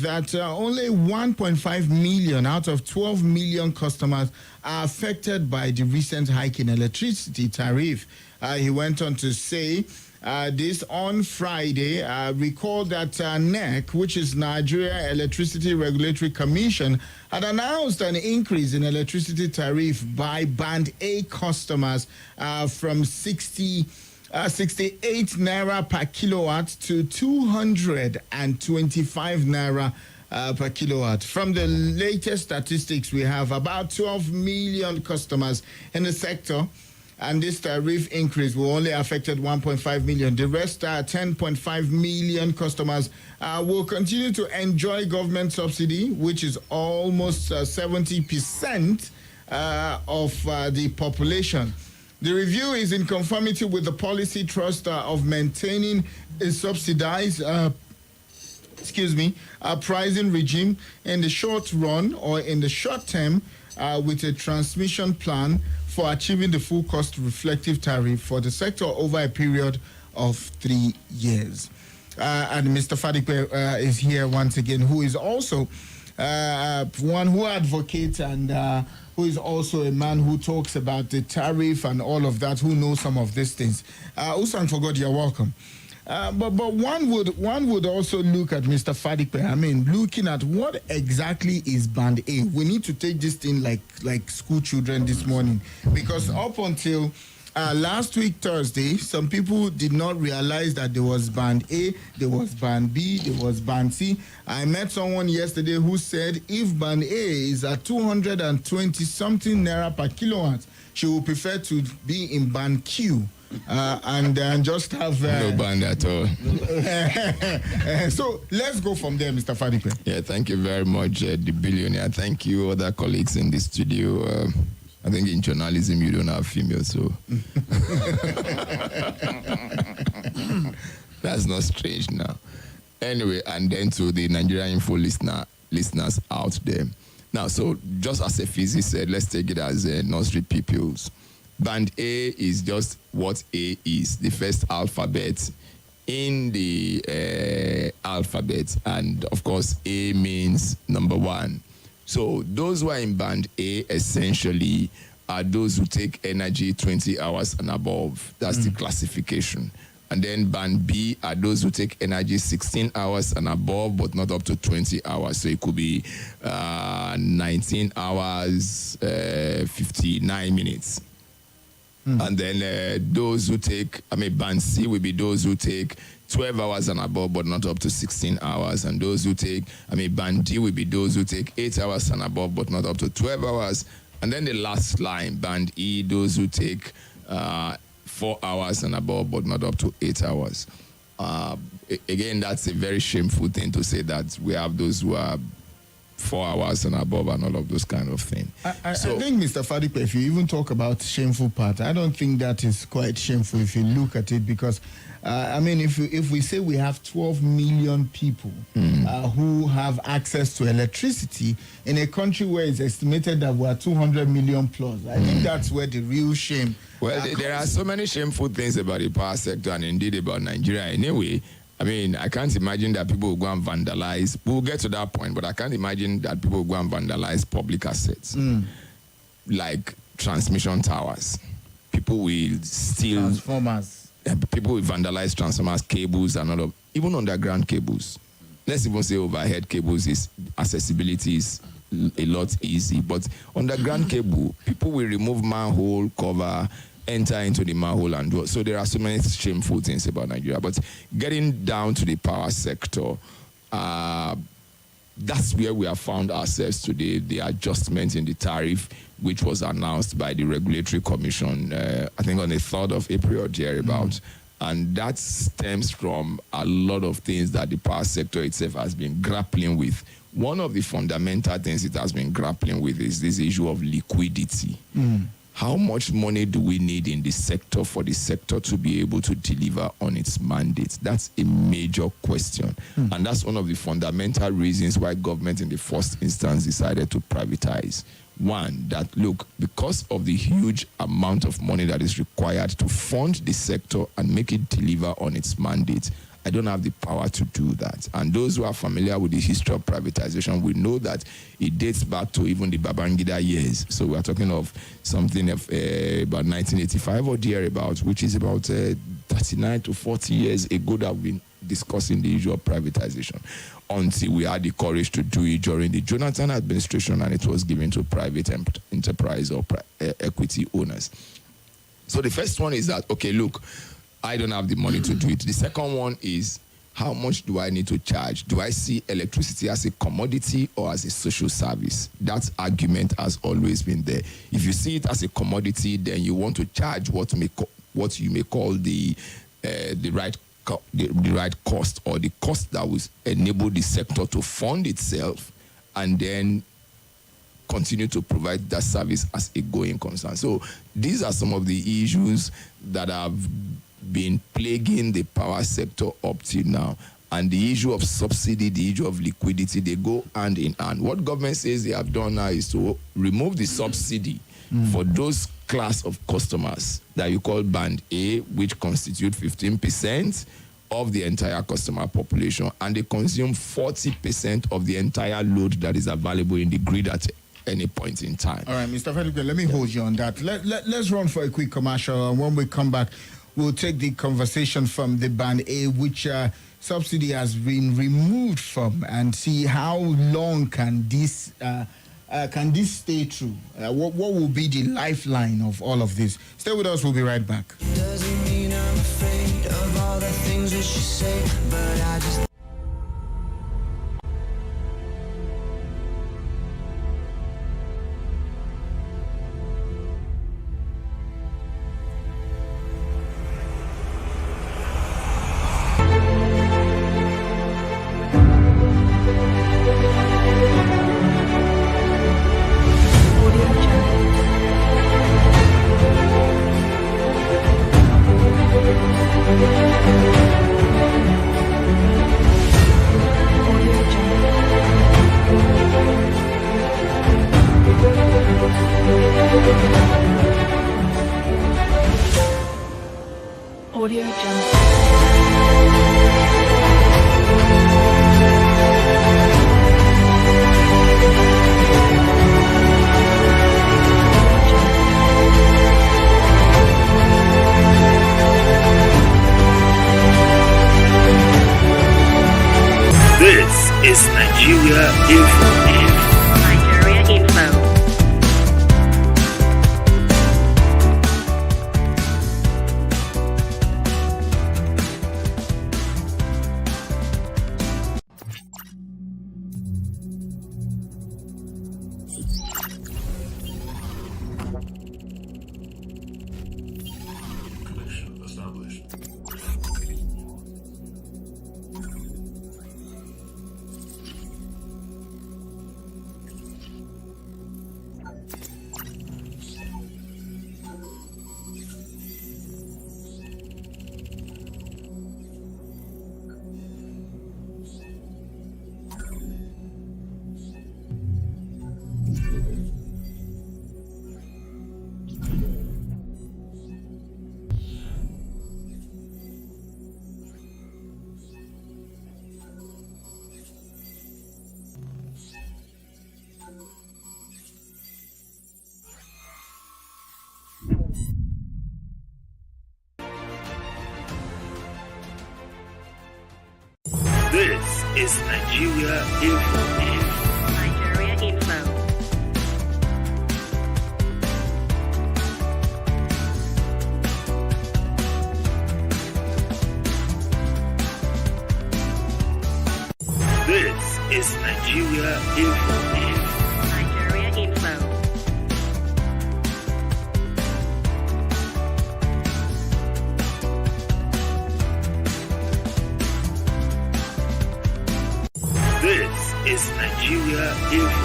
that only 1.5 million out of 12 million customers are affected by the recent hike in electricity tariff. He went on to say this on Friday. Recall that NEC, which is Nigeria Electricity Regulatory Commission, had announced an increase in electricity tariff by Band A customers from 68 naira per kilowatt to 225 naira per kilowatt. From the latest statistics, we have about 12 million customers in the sector, and this tariff increase will only affected 1.5 million. The rest, 10.5 million customers, will continue to enjoy government subsidy, which is almost 70% of the population. The review is in conformity with the policy trust of maintaining a subsidized pricing regime in the short run or in the short term with a transmission plan for achieving the full cost reflective tariff for the sector over a period of 3 years. And Mr. Fadipe is here once again, who is also one who advocates and who is also a man who talks about the tariff and all of that, who knows some of these things. Usanforgod, you're welcome. But one would also look at Mr. Fadipe. I mean, looking at what exactly is Band A. We need to take this thing like school children this morning, because up until last week Thursday, some people did not realize that there was Band A, there was Band B, there was Band C. I met someone yesterday who said if Band A is at 220 something naira per kilowatt, she would prefer to be in Band Q. And just have no band at all. So let's go from there, Mr. Fadipe. Yeah, thank you very much, the billionaire. Thank you, other colleagues in the studio. I think in journalism you don't have females, so that's not strange now. Anyway, and then to the Nigerian Info listeners out there. Now, so just as Effizy said, let's take it as nursery pupils. Band A is just what A is, the first alphabet in the alphabet, and of course A means number one. So those who are in Band A essentially are those who take energy 20 hours and above. That's the classification. And then Band B are those who take energy 16 hours and above, but not up to 20 hours. So it could be 19 hours, 59 minutes. And then those who take, Band C will be those who take 12 hours and above, but not up to 16 hours. And those who take, Band D will be those who take 8 hours and above, but not up to 12 hours. And then the last line, Band E, those who take 4 hours and above, but not up to 8 hours. Again, that's a very shameful thing to say that we have those who are 4 hours and above and all of those kind of things. I think, Mr. Fadipe, if you even talk about shameful part, I don't think that is quite shameful if you look at it, because, if we say we have 12 million people who have access to electricity in a country where it's estimated that we are 200 million plus, I think that's where the real shame. Well, there are so many shameful things about the power sector and indeed about Nigeria anyway. I can't imagine that people will go and vandalize. We'll get to that point, but I can't imagine that people will go and vandalize public assets like transmission towers. People will steal transformers. People will vandalize transformers, cables, and all of even underground cables. Let's even say overhead cables is accessibility is a lot easy, but underground cable, people will remove manhole cover, enter into the manhole and do. So there are so many shameful things about Nigeria. But getting down to the power sector, that's where we have found ourselves today. The adjustment in the tariff, which was announced by the Regulatory Commission, I think on the 3rd of April or thereabouts. And that stems from a lot of things that the power sector itself has been grappling with. One of the fundamental things it has been grappling with is this issue of liquidity. How much money do we need in the sector for the sector to be able to deliver on its mandate? That's a major question. And that's one of the fundamental reasons why government in the first instance decided to privatize. One, that look, because of the huge amount of money that is required to fund the sector and make it deliver on its mandate, I don't have the power to do that. And those who are familiar with the history of privatization will know that it dates back to even the Babangida years. So we are talking of something of about 1985 or thereabouts, which is about 39 to 40 years ago that we've been discussing the issue of privatization, until we had the courage to do it during the Jonathan administration, and it was given to private enterprise or equity owners. So the first one is that, okay, look, I don't have the money to do it. The second one is, how much do I need to charge? Do I see electricity as a commodity or as a social service? That argument has always been there. If you see it as a commodity, then you want to charge what you may call the right cost, or the cost that will enable the sector to fund itself and then continue to provide that service as a going concern. So these are some of the issues that have been plaguing the power sector up till now. And the issue of subsidy, the issue of liquidity, they go hand in hand. What government says they have done now is to remove the subsidy for those class of customers that you call Band A, which constitute 15% of the entire customer population, and they consume 40% of the entire load that is available in the grid at any point in time. All right, Mr. Fadipe, let me hold you on that. Let's run for a quick commercial, and when we come back, we'll take the conversation from the Band A, which subsidy has been removed from, and see how long can this stay true? What will be the lifeline of all of this? Stay with us. We'll be right back. Doesn't mean I'm afraid of all the things that you say, but I just... Audio Jungle. This is Nigeria Info. Nigeria Info. This is Nigeria Info. Nigeria Info. This is Nigeria Info. Nigeria Info. This is Nigeria Info.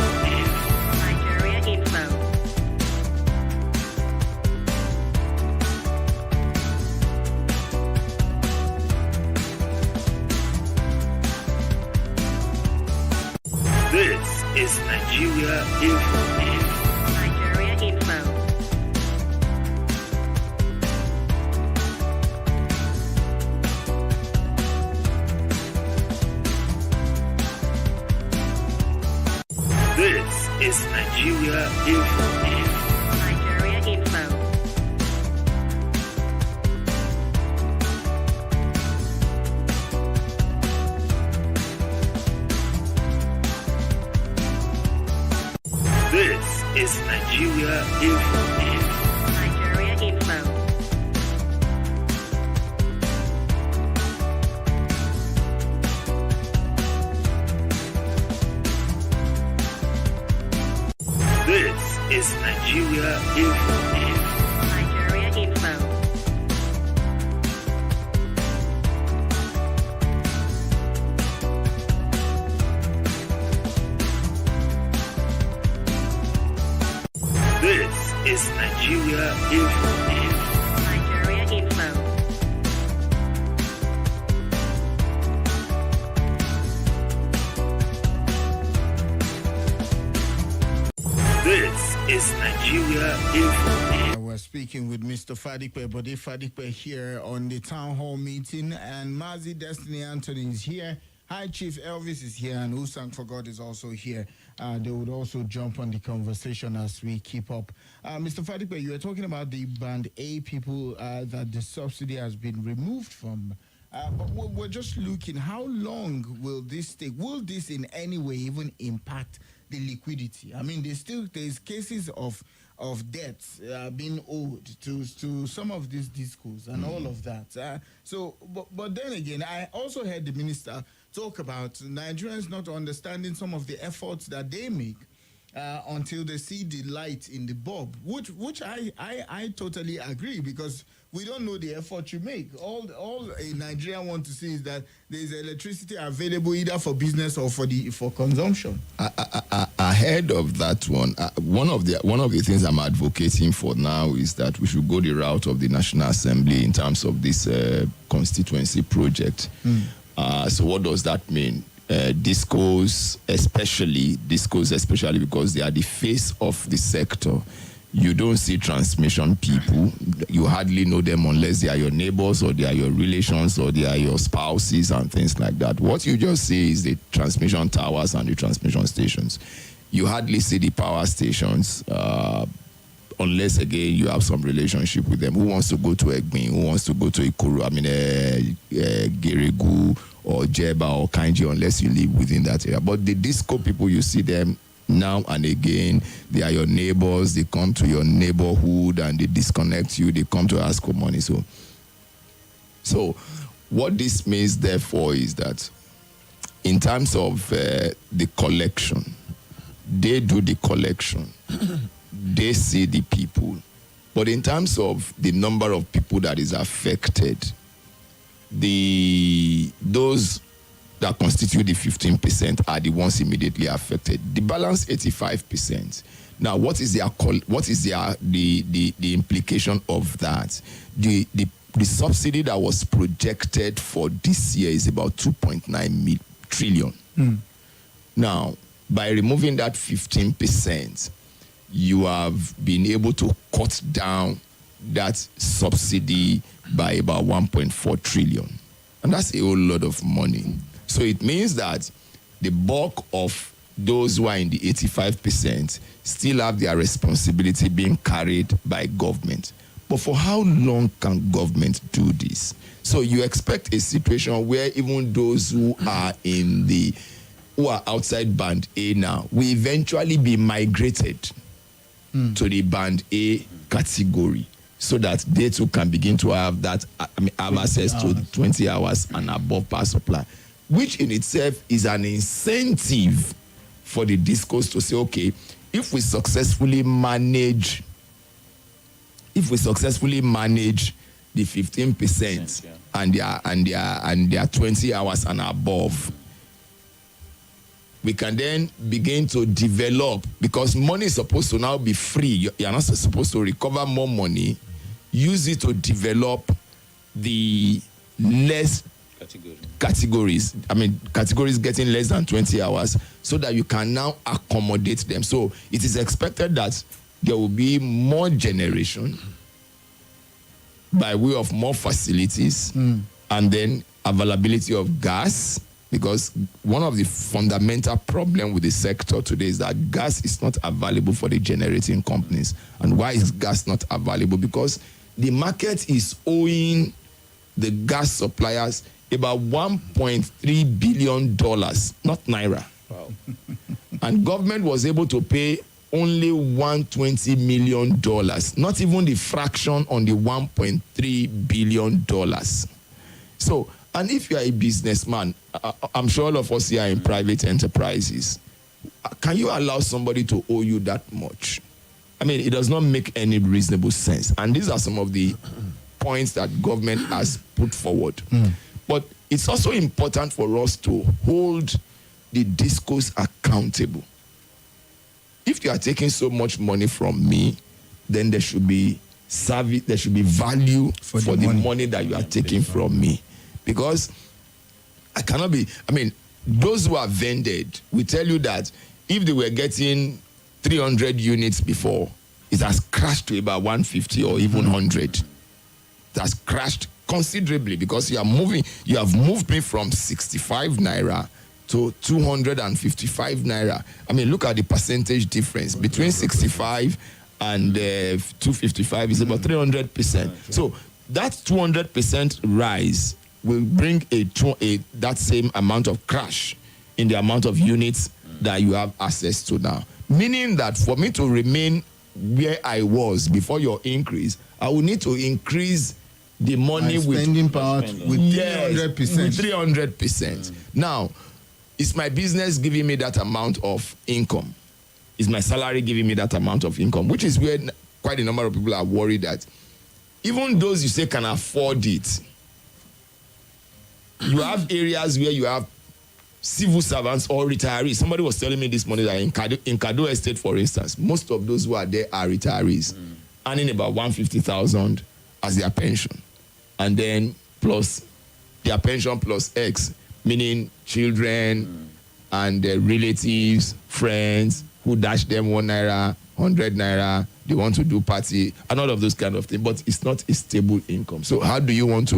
Nigeria Info. This is Nigeria Info. Nigeria Info. is Nigeria Info. Nigeria Info. This is Nigeria Info. Nigeria Info. This is Nigeria Info. Nigeria Info. This is Nigeria Info. Nigeria Info. This is Nigeria Info. We're speaking with Mr. Fadipe, Bode Fadipe here on the town hall meeting, and Mazi Destiny Anthony is here. Hi, Chief Elvis is here, and Usanforgod is also here. They would also jump on the conversation as we keep up. Mr. Fadipe, you were talking about the Band A people that the subsidy has been removed from. But we're just looking, how long will this take? Will this in any way even impact the liquidity? I mean, there's cases of debts being owed to some of these discos and all of that. But then again, I also heard the minister talk about Nigerians not understanding some of the efforts that they make until they see the light in the bulb, which I totally agree, because we don't know the effort you make. All a Nigerian want to see is that there is electricity available either for business or for consumption. Ahead of that one, one of the things I'm advocating for now is that we should go the route of the National Assembly in terms of this constituency project. So what does that mean? Discos especially because they are the face of the sector. You don't see transmission people. You hardly know them unless they are your neighbors or they are your relations or they are your spouses and things like that. What you just see is the transmission towers and the transmission stations. You hardly see the power stations unless, again, you have some relationship with them. Who wants to go to Egbin? Who wants to go to Ikuru? Geregu or Jeba or Kainji, unless you live within that area. But the disco people, you see them now and again. They are your neighbors. They come to your neighborhood and they disconnect you. They come to ask for money. So what this means, therefore, is that in terms of the collection, they do the collection. They see the people. But in terms of the number of people that is affected, those that constitute the 15% are the ones immediately affected. The balance 85%. Now, what is the implication of that? The subsidy that was projected for this year is about 2.9 trillion. Now, by removing that 15%, you have been able to cut down that subsidy by about 1.4 trillion. And that's a whole lot of money. So it means that the bulk of those who are in the 85% still have their responsibility being carried by government. But for how long can government do this? So you expect a situation where even those who are outside Band A now will eventually be migrated to the Band A category, so that they too can begin to have that have access to 20 hours and above power supply, which in itself is an incentive for the discos to say, okay, if we successfully manage the 15% and their 20 hours and above, we can then begin to develop, because money is supposed to now be free. You're not supposed to recover more money. Use it to develop the less categories. Categories getting less than 20 hours, so that you can now accommodate them. So it is expected that there will be more generation by way of more facilities, and then availability of gas because one of the fundamental problems with the sector today is that gas is not available for the generating companies. And why is gas not available? Because the market is owing the gas suppliers about $1.3 billion, not naira. Wow. And government was able to pay only $120 million, not even the fraction on the $1.3 billion. So, and if you are a businessman, I'm sure all of us here are in private enterprises. Can you allow somebody to owe you that much? I mean, it does not make any reasonable sense. And these are some of the points that government has put forward. But it's also important for us to hold the discourse accountable. If you are taking so much money from me, then there should be service, there should be value for the money that you are taking from me. Because I cannot be, I mean, those who are vended will tell you that if they were getting 300 units before, it has crashed to about 150 or even 100. It has crashed considerably because you have moved me from 65 naira to 255 naira. I mean, look at the percentage difference between 65 and 255 is about 300%. So that 200% rise will bring that same amount of crash in the amount of units that you have access to now. Meaning that for me to remain where I was before your increase, I will need to increase the money with spending power with 300%. With 300%. Now, is my business giving me that amount of income? Is my salary giving me that amount of income? Which is where quite a number of people are worried that even those you say can afford it, you have areas where you have civil servants or retirees. Somebody was telling me this morning that in Kado Estate, for instance, most of those who are there are retirees, earning about 150,000 as their pension. And then plus their pension plus X, meaning children and their relatives, friends who dash them 1 naira, 100 naira, they want to do party, and all of those kind of things. But it's not a stable income. So how do you want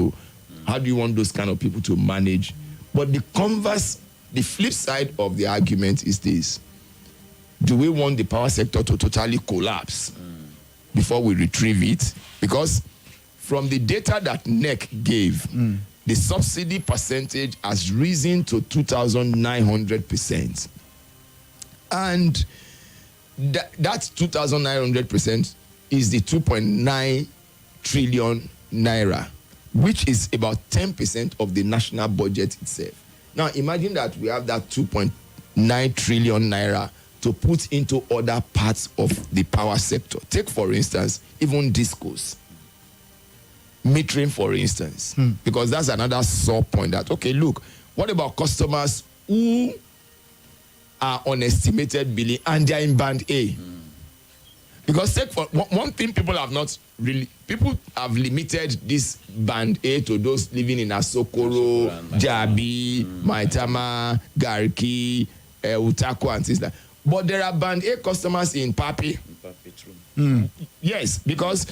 those kind of people to manage? But the converse, the flip side of the argument is this: do we want the power sector to totally collapse before we retrieve it? Because from the data that NEC gave, the subsidy percentage has risen to 2,900%. And that 2,900% is the 2.9 trillion naira, which is about 10% of the national budget itself. Now, imagine that we have that 2.9 trillion naira to put into other parts of the power sector. Take, for instance, even discos. Metering, for instance, because that's another sore point that, okay, look, what about customers who are on estimated billing and they're in band A? Because take for one thing, people have limited this band A to those living in Asokoro, Jabi, Maitama, Garki, Utako, and things like that. But there are band A customers in Papi. Yes, because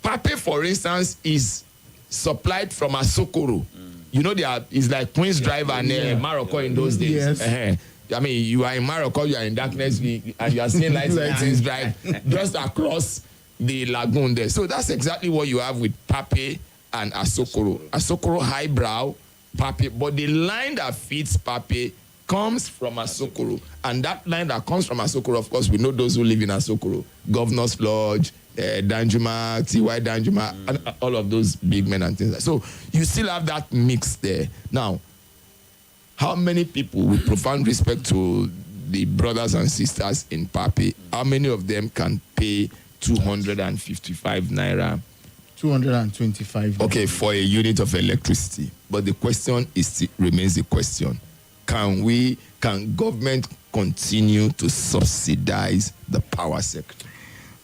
Pape, for instance, is supplied from Asokoro. You know, it's like Queen's Drive and Morocco in those days. Yes. I mean, you are in Morocco, you are in darkness, and you are seeing lights in Queen's Drive just across the lagoon there. So that's exactly what you have with Pape and Asokoro. Asokoro highbrow, Pape, but the line that feeds Pape comes from Asokoro. And that line that comes from Asokoro, of course, we know those who live in Asokoro. Governor's Lodge, Danjuma, T.Y. Danjuma, and all of those big men and things like that. So you still have that mix there. Now, how many people, with profound respect to the brothers and sisters in Papi, how many of them can pay 255 naira? 225. Okay, for a unit of electricity. But the question remains the question. Can government continue to subsidize the power sector?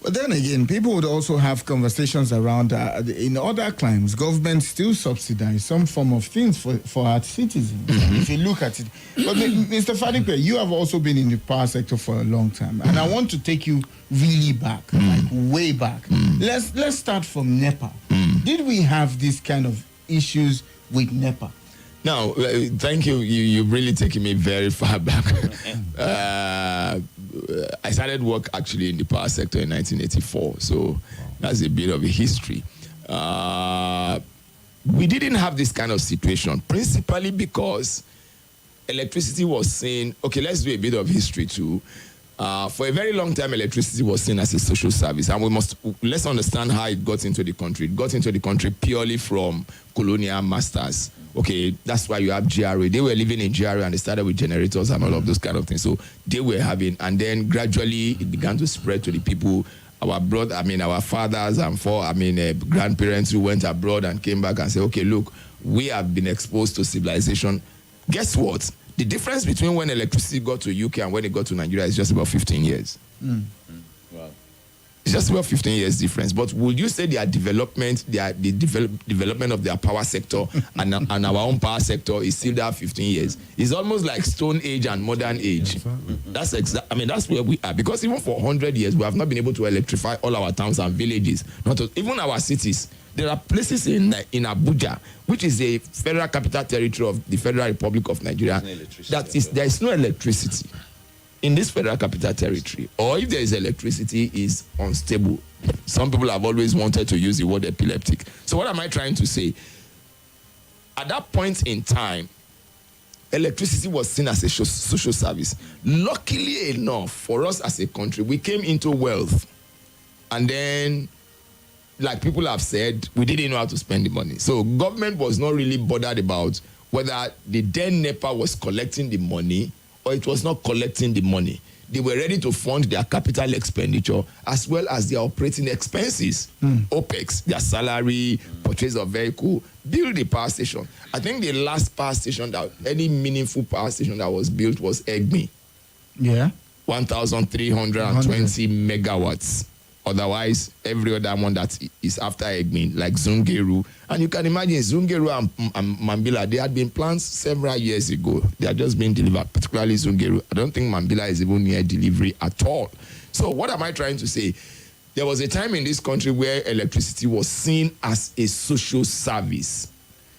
But then again, people would also have conversations around in other climes, government still subsidize some form of things for our citizens, if you look at it. But Mr. Fadipe, you have also been in the power sector for a long time, and I want to take you really back, like way back. Let's start from NEPA. Did we have this kind of issues with NEPA? Now, thank you. You've really taken me very far back. I started work actually in the power sector in 1984, so that's a bit of a history. We didn't have this kind of situation, principally because electricity was seen. Okay, let's do a bit of history too. For a very long time, electricity was seen as a social service, and let's understand how it got into the country. It got into the country purely from colonial masters. Okay, that's why you have GRA. They were living in GRA and they started with generators and all of those kind of things. So they were having, and then gradually it began to spread to the people. Our fathers and grandparents who went abroad and came back and said, okay, look, we have been exposed to civilization. Guess what? The difference between when electricity got to UK and when it got to Nigeria is just about 15 years. Wow. It's just about 15 years difference. But would you say their development, development of their power sector and our own power sector is still that 15 years? It's almost like Stone Age and modern age. That's that's where we are. Because even for 100 years, we have not been able to electrify all our towns and villages, even our cities. There are places in Abuja, which is a federal capital territory of the Federal Republic of Nigeria, there is no electricity in this federal capital territory. Or if there is electricity, is unstable. Some people have always wanted to use the word epileptic. So what am I trying to say? At that point in time, electricity was seen as a social service. Luckily enough for us as a country, we came into wealth, and then, like people have said, we didn't know how to spend the money. So government was not really bothered about whether the then NEPA was collecting the money or it was not collecting the money. They were ready to fund their capital expenditure as well as their operating expenses, OPEX, their salary, purchase of vehicle, build the power station. I think the last power station any meaningful power station that was built was Egmi. Yeah. 1,320 megawatts. Otherwise, every other one that is after Egmin, like Zungeru. And you can imagine Zungeru and Mambila, they had been planned several years ago. They are just being delivered, particularly Zungeru. I don't think Mambila is even near delivery at all. So what am I trying to say? There was a time in this country where electricity was seen as a social service.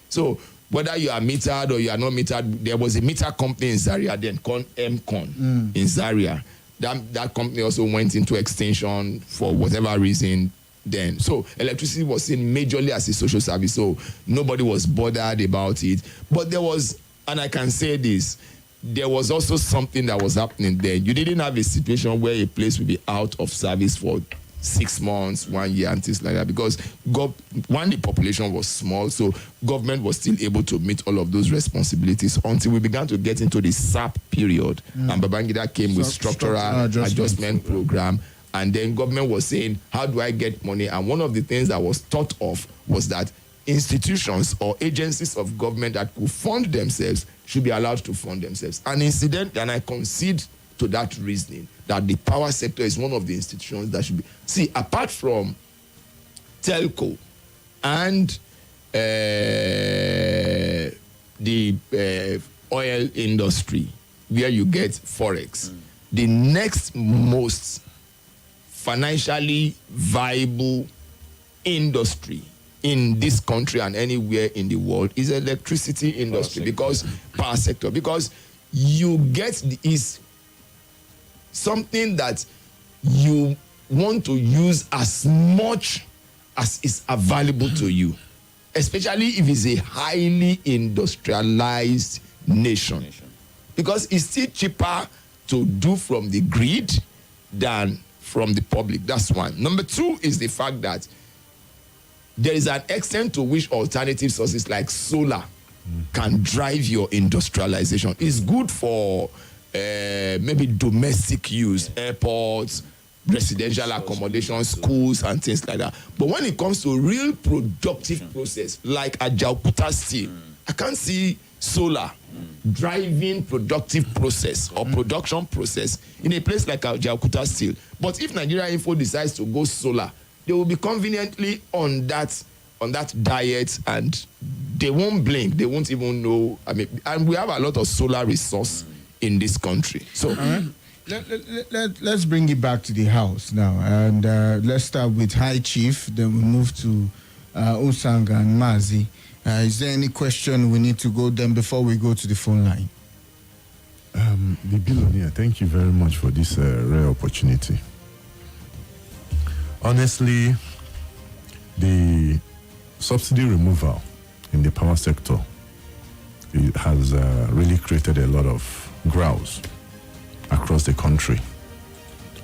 So whether you are metered or you are not metered, there was a meter company in Zaria then called MCon in Zaria. That company also went into extinction for whatever reason then. So electricity was seen majorly as a social service, so nobody was bothered about it. But there was, and I can say this, there was also something that was happening there. You didn't have a situation where a place would be out of service for 6 months, 1 year, and things like that, because the population was small, so government was still able to meet all of those responsibilities until we began to get into the SAP period, and Babangida came with structural adjustment program, and then government was saying, how do I get money? And one of the things that was thought of was that institutions or agencies of government that could fund themselves should be allowed to fund themselves. And I concede to that reasoning that the power sector is one of the institutions that should be. See, apart from telco and the oil industry, where you get forex, the next most financially viable industry in this country and anywhere in the world is electricity industry, because power sector, because you get is something that you want to use as much as is available to you, especially if it's a highly industrialized nation. Because it's still cheaper to do from the grid than from the public. That's one. Number two is the fact that there is an extent to which alternative sources like solar can drive your industrialization. It's good for maybe domestic use, airports, residential accommodation, schools, and things like that. But when it comes to real productive process, like Ajaokuta Steel, I can't see solar driving productive process or production process in a place like Ajaokuta Steel. But if Nigeria Info decides to go solar, they will be conveniently on that diet, and they won't blink. They won't even know. And we have a lot of solar resource in this country. So let's bring it back to the house now, and let's start with High Chief. Then we move to Usang and Mazi. Is there any question we need to go then before we go to the phone line? The billionaire, thank you very much for this rare opportunity. Honestly, the subsidy removal in the power sector has really created a lot of grouse across the country.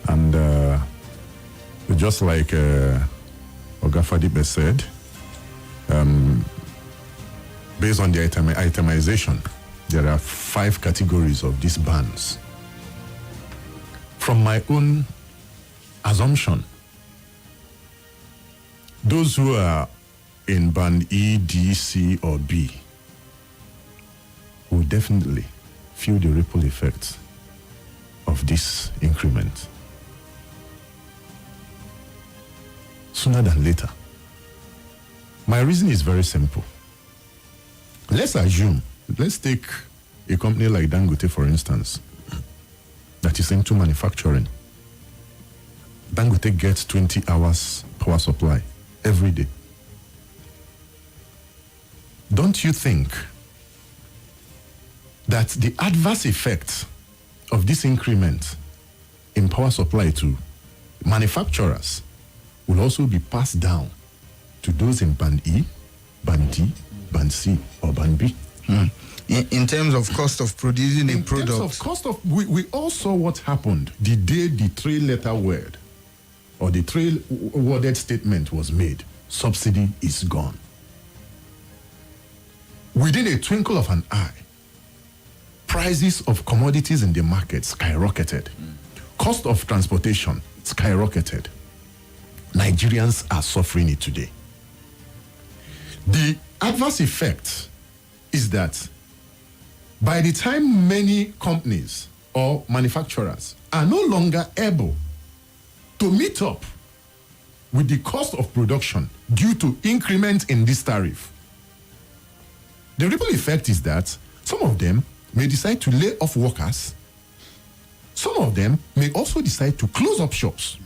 And just like Oga Fadipe said, based on the itemization, there are 5 categories of these bans. From my own assumption, those who are in band E, D, C, or B will definitely feel the ripple effects of this increment sooner than later. My reason is very simple. Let's take a company like Dangote, for instance, that is into manufacturing. Dangote gets 20 hours power supply every day. Don't you think that the adverse effects of this increment in power supply to manufacturers will also be passed down to those in band E, band D, band C, or band B? In terms of cost of producing a product. In terms of cost of, we all saw what happened the day the trail letter word or the trail worded statement was made. Subsidy is gone. Within a twinkle of an eye, prices of commodities in the market skyrocketed. Cost of transportation skyrocketed. Nigerians are suffering it today. The adverse effect is that by the time many companies or manufacturers are no longer able to meet up with the cost of production due to increment in this tariff, the ripple effect is that some of them may decide to lay off workers. Some of them may also decide to close up shops.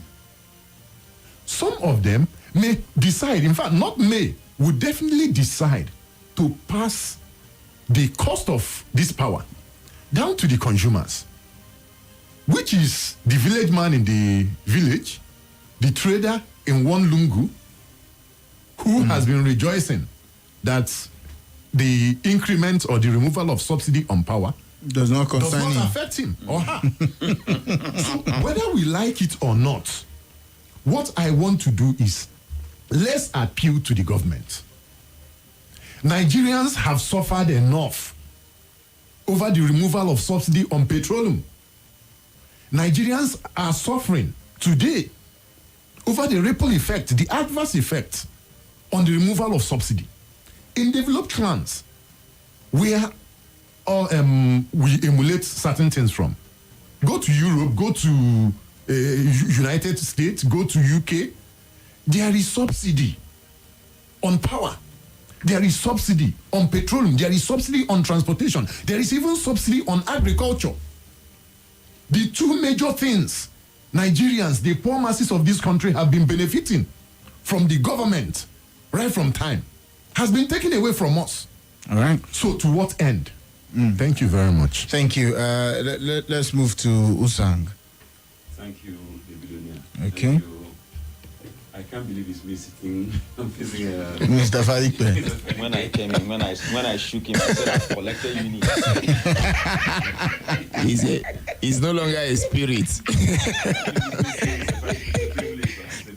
Some of them may decide, in fact, not may, would definitely decide to pass the cost of this power down to the consumers, which is the village man in the village, the trader in one lungu, who has been rejoicing that the increment or the removal of subsidy on power does not affect him or her. So whether we like it or not, what I want to do is let's appeal to the government. Nigerians have suffered enough over the removal of subsidy on petroleum. Nigerians are suffering today over the ripple effect, the adverse effect on the removal of subsidy. In developed lands, where we emulate certain things from, go to Europe, go to United States, go to UK, there is subsidy on power. There is subsidy on petroleum. There is subsidy on transportation. There is even subsidy on agriculture. The two major things Nigerians, the poor masses of this country, have been benefiting from the government right from time has been taken away from us. All right. So to what end? Thank you very much. Thank you. Let's move to Usang. Thank you, the billionaire. Okay. Thank you. I can't believe it's me sitting. I'm facing Mr. Fadipe. When I came in, when I shook him, I said I've collected Eunice. He's no longer a spirit.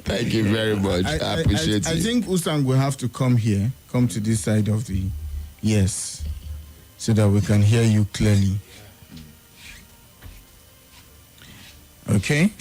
Thank you very much. I appreciate it. I think Usang will have to come to this side of the yes, so that we can hear you clearly. Okay.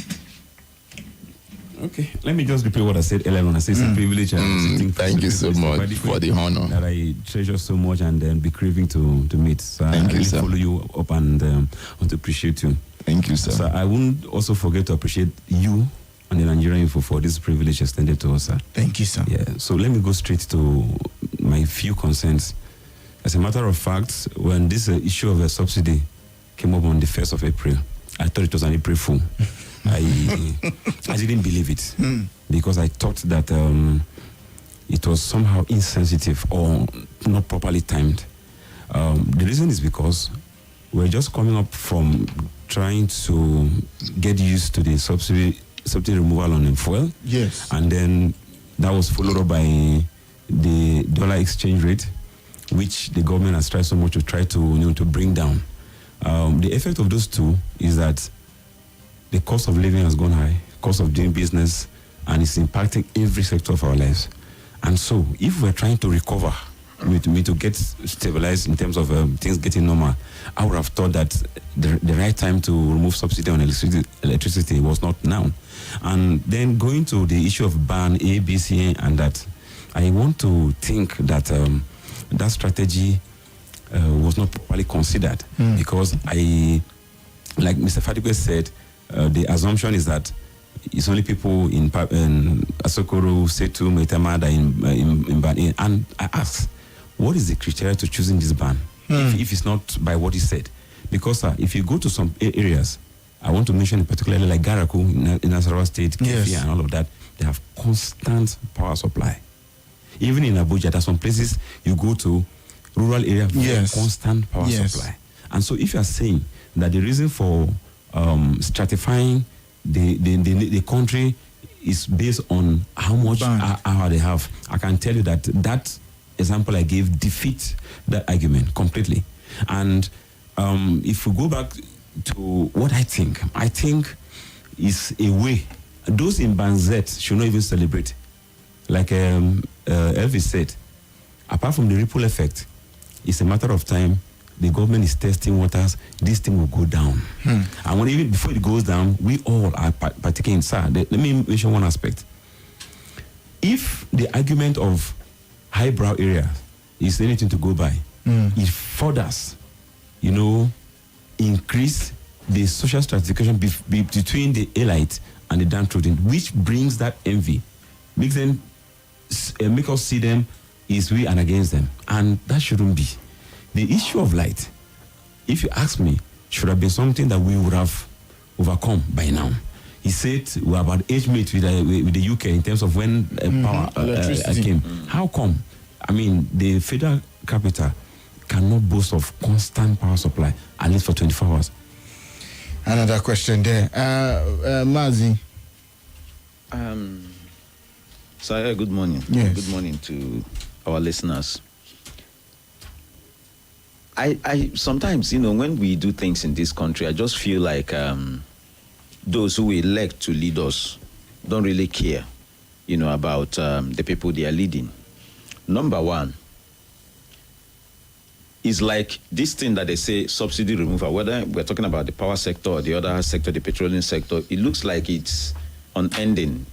Okay, let me just repeat what I said earlier on. I said it's a privilege. Thank you so much for the honor that I treasure so much and be craving to meet. So Thank I you, really sir. follow you up and want to appreciate you. Thank you, sir. So I wouldn't also forget to appreciate you and the Nigerian Info for this privilege extended to us, sir. Thank you, sir. Yeah. So let me go straight to my few concerns. As a matter of fact, when this issue of a subsidy came up on the 1st of April, I thought it was an April Fool. I didn't believe it because I thought that it was somehow insensitive or not properly timed. The reason is because we're just coming up from trying to get used to the subsidy removal on fuel. Yes. And then that was followed up by the dollar exchange rate, which the government has tried so much to try to to bring down. The effect of those two is that the cost of living has gone high, cost of doing business, and it's impacting every sector of our lives. And so, if we're trying to recover, to get stabilized in terms of things getting normal, I would have thought that the right time to remove subsidy on electricity was not now. And then going to the issue of ban A, B, C, and that, I want to think that that strategy was not properly considered because like Mr. Fadipe said, the assumption is that it's only people in Asokoro, Setu, Maitama that in ban. And I ask, what is the criteria to choosing this ban if it's not by what he said? Because if you go to some areas, I want to mention particularly like Garaku in Nasarawa State, Kefi, and all of that, they have constant power supply. Even in Abuja, there are some places you go to, rural area, constant power supply. And so if you are saying that the reason for stratifying the country is based on how much power they have, I can tell you that example I gave defeats that argument completely. And if we go back to what I think is a way, those in Banzet should not even celebrate. Like Elvis said, apart from the ripple effect, it's a matter of time. The government is testing waters. This thing will go down. And even before it goes down, we all are partaking. Sir, let me mention one aspect. If the argument of highbrow area is anything to go by, it furthers, increase the social stratification between the elite and the downtrodden, which brings that envy, makes them make us see them is we and against them, and that shouldn't be. The issue of light, if you ask me, should have been something that we would have overcome by now. He said we're about age mate with the UK in terms of when power came. How come? I mean, the federal capital cannot boast of constant power supply, at least for 24 hours. Another question there. Mazi. Sir, good morning. Yes. Good morning to our listeners. I sometimes, when we do things in this country, I just feel like those who elect to lead us don't really care, about the people they are leading. Number one is like this thing that they say subsidy removal, whether we're talking about the power sector or the other sector, the petroleum sector, it looks like it's unending.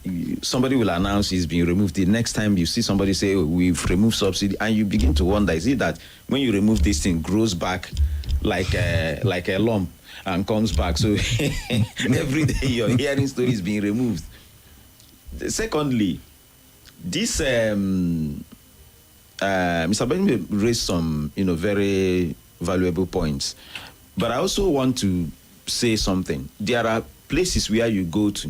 Somebody will announce it's being removed. The next time you see somebody say, we've removed subsidy, and you begin to wonder, is it that when you remove this thing, grows back like a lump and comes back? So every day you're hearing stories being removed. Secondly, this Mr. Benjamin raised some, very valuable points. But I also want to say something. There are places where you go to.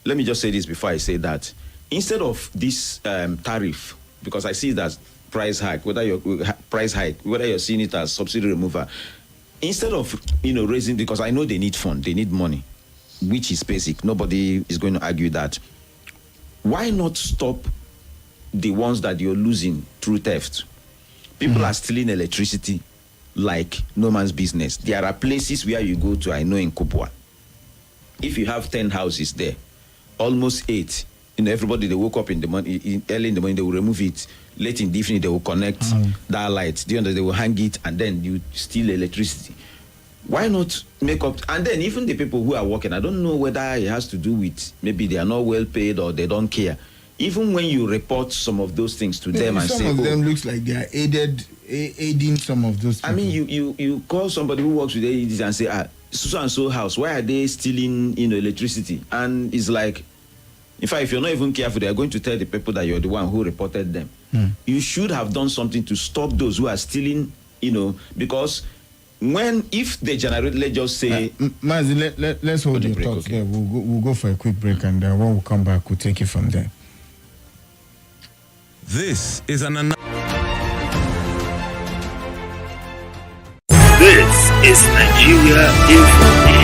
Let me just say this before I say that. Instead of this tariff, because I see that price hike, whether you're seeing it as subsidy remover, instead of raising, because I know they need fund, they need money, which is basic. Nobody is going to argue that. Why not stop the ones that you're losing through theft? People are stealing electricity like no man's business. There are places where you go to, I know in Kubwa, if you have 10 houses there, almost 8, everybody, they woke up in the morning, early in the morning, they will remove it. Late in the evening, they will connect that light. They will hang it, and then you steal electricity. Why not make up? And then even the people who are working, I don't know whether it has to do with maybe they are not well paid or they don't care. Even when you report some of those things to them and say, some of them looks like they are aiding some of those people. I mean, you call somebody who works with AEDC and say, so and so house, why are they stealing electricity? And it's like, in fact, if you're not even careful, they are going to tell the people that you're the one who reported them. You should have done something to stop those who are stealing, because if they generate, let's just say... Mazi, let's hold your thoughts there. We'll go for a quick break, and when we come back, we'll take it from there. This is an This is Nigeria Info News.